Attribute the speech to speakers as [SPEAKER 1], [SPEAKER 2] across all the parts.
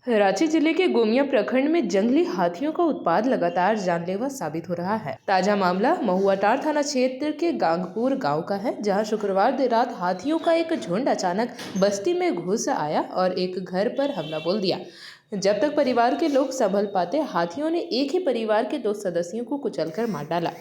[SPEAKER 1] रांची जिले के गोमिया प्रखंड में जंगली हाथियों का उत्पात लगातार जानलेवा साबित हो रहा है। ताजा मामला महुआटांड़ थाना क्षेत्र के गांगपुर गांव का है, जहां शुक्रवार देर रात हाथियों का एक झुंड अचानक बस्ती में घुस आया और एक घर पर हमला बोल दिया। जब तक परिवार के लोग संभल पाते, हाथियों ने एक ही परिवार के 2 सदस्यों को कुचलकर मार डाला।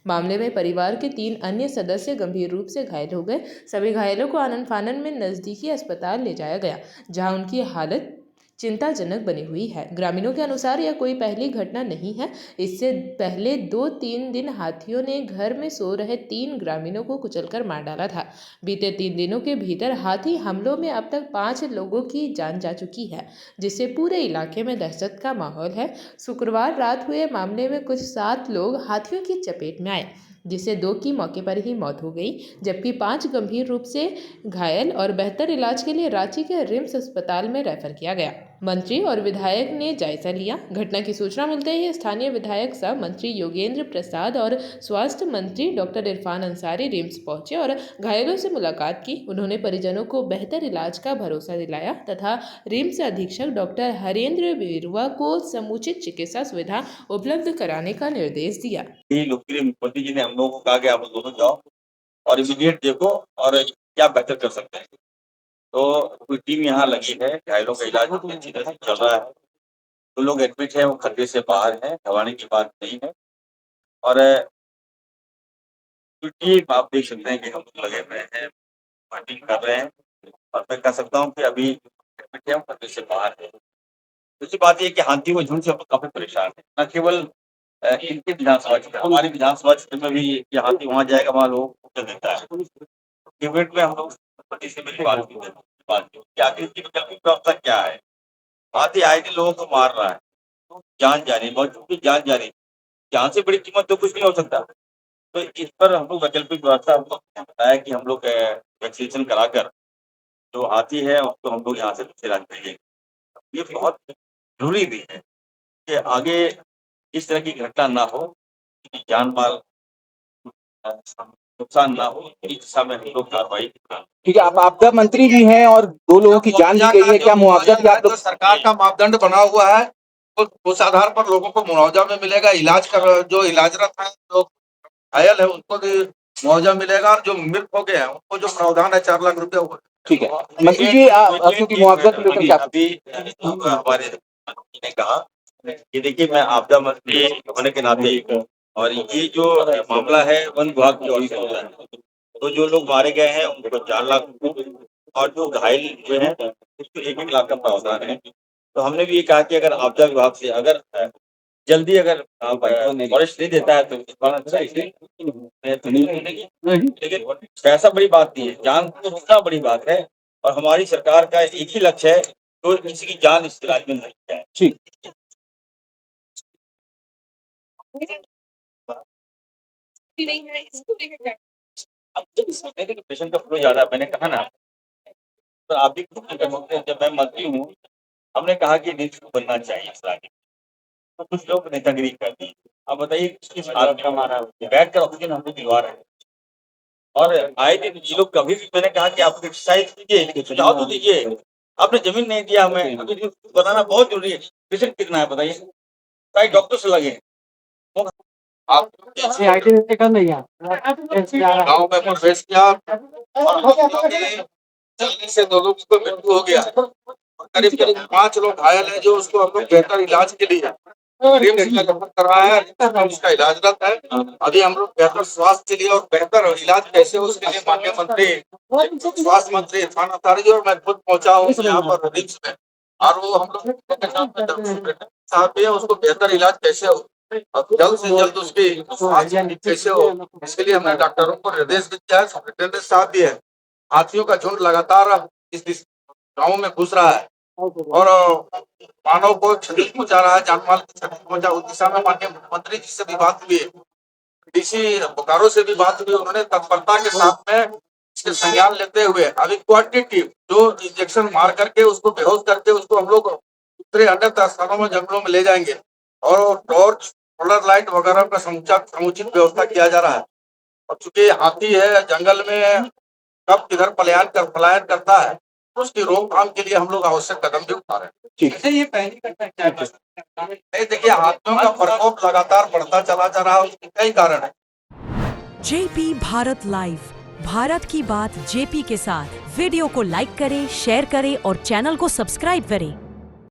[SPEAKER 1] मामले में परिवार के 3 अन्य सदस्य गंभीर रूप से घायल हो गए। सभी घायलों को आनन फानन में नजदीकी अस्पताल ले जाया गया, जहां उनकी हालत चिंताजनक बनी हुई है। ग्रामीणों के अनुसार यह कोई पहली घटना नहीं है। इससे पहले 2-3 दिन हाथियों ने घर में सो रहे 3 ग्रामीणों को कुचलकर मार डाला था। बीते 3 दिनों के भीतर हाथी हमलों में अब तक 5 लोगों की जान जा चुकी है, जिससे पूरे इलाके में दहशत का माहौल है। शुक्रवार रात हुए मामले में कुछ 7 लोग हाथियों की चपेट में आए, जिससे 2 की मौके पर ही मौत हो गई, जबकि 5 गंभीर रूप से घायल और बेहतर इलाज के लिए रांची के रिम्स अस्पताल में रेफर किया गया। मंत्री और विधायक ने जायजा लिया। घटना की सूचना मिलते ही स्थानीय विधायक सह मंत्री योगेंद्र प्रसाद और स्वास्थ्य मंत्री डॉक्टर इरफान अंसारी रिम्स पहुंचे और घायलों से मुलाकात की। उन्होंने परिजनों को बेहतर इलाज का भरोसा दिलाया तथा रिम्स अधीक्षक डॉक्टर हरेंद्र बिरुआ को समुचित चिकित्सा सुविधा उपलब्ध कराने का निर्देश दिया।
[SPEAKER 2] मुख्यमंत्री जी ने हम लोगों को कहा कि आप दोनों जाओ और इमीडिएट देखो और क्या बेहतर कर सकते हैं। तो पूरी टीम यहाँ लगी है, घायलों का इलाज अच्छी तरह से चल रहा है। जो लोग एडमिट है वो खतरे से बाहर है, घबराने की बात नहीं है। और टीम आप देख सकते हैं कि हम लोग लगे हुए हैं, फाइटिंग कर रहे हैं और मैं कह सकता हूँ कि अभी एडमिट है, वो खतरे से बाहर है। दूसरी बात ये कि हाथी को झुंड से हम लोग काफी परेशान है, न केवल इनके विधानसभा क्षेत्र, हमारी विधानसभा क्षेत्र में भी ये हाथी वहाँ जाएगा, वहाँ लोग देता है। डिबेट में हम लोग से मेरी बात की कि आखिर इसकी वैकल्पिक व्यवस्था क्या है। हाथी आए दिन लोगों को मार रहा है, जान जा रही है, बच्चों की जान जा रही है, जान से बड़ी कीमत तो कुछ नहीं हो सकता। तो इस पर हम लोग वैकल्पिक व्यवस्था हम लोग बताया कि हम लोग वैक्सीनेशन कराकर जो हाथी है उसको हम लोग यहाँ से इलाज भेजेंगे। ये बहुत जरूरी भी है कि आगे इस तरह की घटना ना हो, जान माल नुकसान ना हो, इस दिशा में हम लोग कार्रवाई।
[SPEAKER 3] ठीक है, आप आपदा मंत्री भी हैं और 2 लोगों की जान भी गई है, क्या मुआवजा भी आप लोग?
[SPEAKER 4] सरकार का मापदंड बना हुआ है, तो उस आधार पर लोगों को मुआवजा में मिलेगा। इलाज कर जो इलाजरत है, जो घायल है, उनको भी मुआवजा मिलेगा और जो मृत हो गए हैं उनको जो प्रावधान है 4 लाख रुपया वो।
[SPEAKER 3] ठीक है मंत्री जी, क्योंकि मुआवजा को लेकर क्या
[SPEAKER 2] अभी हमारे मंत्री ने कहा कि देखिए मैं आपदा मंत्री होने के नाते और ये जो मामला है वन विभाग की ओर से होता है, तो जो लोग मारे गए हैं उनको 4 लाख और जो घायल हुए हैं उसको 1-1 लाख का प्रावधान है। तो हमने भी ये कहा कि अगर आपदा विभाग से अगर जल्दी अगर फॉरेस्ट नहीं देता है तो लेकिन पैसा बड़ी बात नहीं है, जान को रोकना बड़ी बात है। और हमारी सरकार का एक ही लक्ष्य है, तो किसी की जान इस इलाज में नहीं जाए।
[SPEAKER 3] ठीक
[SPEAKER 2] अब जब इसमें पेशेंट का फ्लो ज्यादा, मैंने कहा ना, तो आप भी जब मैं मंत्री हूँ, हमने कहा कि निष्ठ बनना चाहिए इस राज्य में, तो कुछ लोग नेतागिरी कर दी। अब बताइए किस हालत का हमारा बैठ कर ऑक्सीजन हम लोग दिलवा रहे हैं और आए दिन ये लोग कभी भी, मैंने कहा कि आप एक्सरसाइज कीजिए, लेकिन सुझाव तो दीजिए। आपने जमीन नहीं दिया हमें, अभी बताना बहुत जरूरी है। पेशेंट कितना है बताइए, सारे डॉक्टर से लगे
[SPEAKER 4] आप गाँव में प्रवेश किया और जल्दी से 2 लोगों को मृत्यु हो गया और करीब 5 लोग घायल है, जो उसको हम लोग बेहतर इलाज के लिए रिम्स में रेफर करवाया है, उसका इलाजरत है। अभी हम लोग बेहतर स्वास्थ्य के लिए और बेहतर इलाज कैसे हो उसके लिए माननीय मंत्री स्वास्थ्य मंत्री इरफान अंसारी जी और मैं खुद पहुंचा हूँ यहाँ पर रिम्स में, और वो हम लोग साहब भी है, उसको बेहतर इलाज कैसे हो और जल्द से जल्द उसकी स्वास्थ्य कैसे हो, इसके लिए हमने डॉक्टरों को निर्देश दिया है। सुप्रिंटेंडेंट साहब भी है। हाथियों का झुंड लगातार इस गाँव में घुस रहा है और मानव को क्षति पहुंचा रहा है, जानमाल की क्षति पहुंचा। उस दिशा में माननीय मुख्यमंत्री जी से भी बात हुई है, डीसी बोकारो से भी बात हुई। उन्होंने तत्परता के साथ में इसके संज्ञान लेते हुए अभी क्वांटिटी जो इंजेक्शन मार करके उसको बेहोश करके उसको हम लोग दूसरे अन्य स्थानों में जंगलों में ले जाएंगे और टॉर्च सोलर लाइट वगैरह का समुचित व्यवस्था किया जा रहा है। और चूंकि हाथी है, जंगल में कब किधर पलायन करता है उसकी रोकथाम के लिए हम लोग आवश्यक कदम भी उठा रहे हैं।
[SPEAKER 3] ठीक है।
[SPEAKER 5] ये पहली घटना क्या है?
[SPEAKER 4] नहीं, देखिए हाथियों का प्रकोप लगातार बढ़ता चला जा रहा है, उसके कई कारण है।
[SPEAKER 6] जेपी भारत लाइव, भारत की बात जेपी के साथ। वीडियो को लाइक करें, शेयर करें और चैनल को सब्सक्राइब करें।